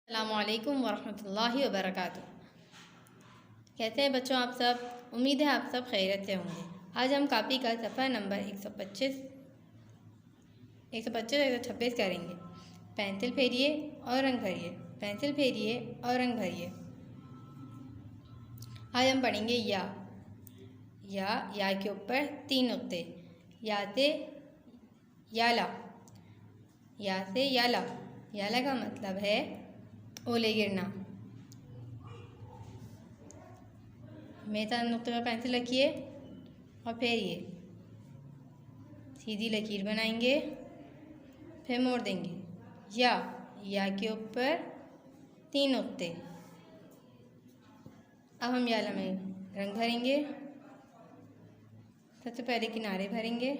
अस्सलामुअलैकुम वरहमतुल्लाहि वबरकातुहू। कैसे हैं बच्चों आप सब? उम्मीद है आप सब खैरियत से होंगे। आज हम कापी का सफ़ा नंबर 125 126 करेंगे। पेंसिल फेरिए और रंग भरिए, पेंसिल फेरिए और रंग भरिए। आज हम पढ़ेंगे या के ऊपर 3 नुक्ते। या से याला, या से याला। याला का मतलब है ओले गिरना। मेरे साथ नुक्ते पर पेंसिल रखिए और फिर ये सीधी लकीर बनाएंगे, फिर मोड़ देंगे। या के ऊपर 3 नुक्ते। अब हम याला में रंग भरेंगे। सबसे पहले किनारे भरेंगे,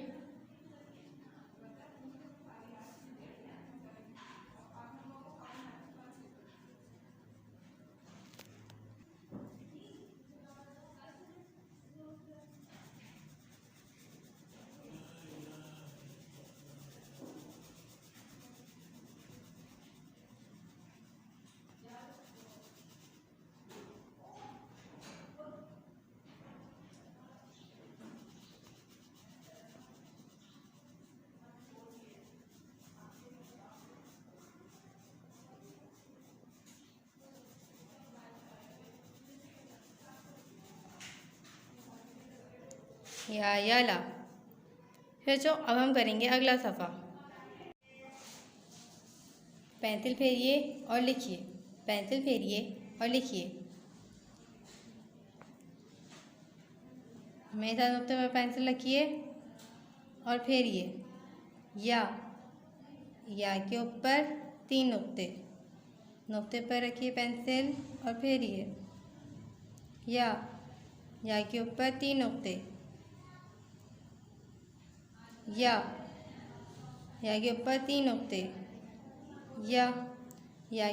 याला। फिर अब हम करेंगे अगला सफ़ा। पेंसिल फेरिए और लिखिए, पेंसिल फेरिए और लिखिए। मेरे साथ नुक्ते पर पेंसिल रखिए और फेरिए। या के ऊपर 3 नुक्ते। नुक्ते पर रखिए पेंसिल और फेरिए। या के ऊपर 3 नुक्ते। या के ऊपर 3 नुक्ते। या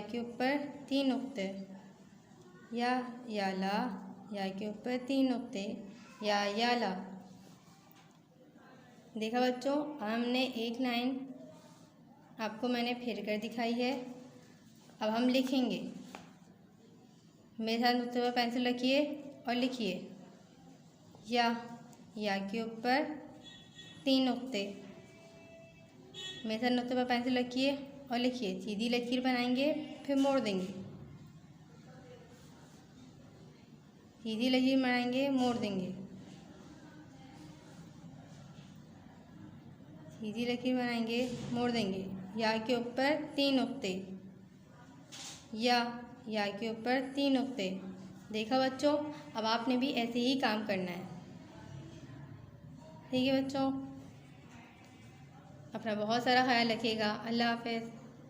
के ऊपर 3 नुक्ते। याला। या के ऊपर 3 नुक्ते। याला। देखा बच्चों, हमने एक लाइन आपको मैंने फेर कर दिखाई है। अब हम लिखेंगे। मेरे साथ नुक्ते पर पेंसिल रखिए और लिखिए। या के ऊपर 3 नुक्ते। मेरे साथ नुक्ते पर पेंसिल रखिए और लिखिए। सीधी लकीर बनाएंगे, फिर मोड़ देंगे। सीधी लकीर बनाएंगे, मोड़ देंगे। सीधी लकीर बनाएंगे, मोड़ देंगे। या के ऊपर 3 नुक्ते। या के ऊपर 3 नुक्ते। देखा बच्चों, अब आपने भी ऐसे ही काम करना है। ठीक है बच्चों, अपना बहुत सारा ख्याल रखिएगा। अल्लाह हाफ़िज़।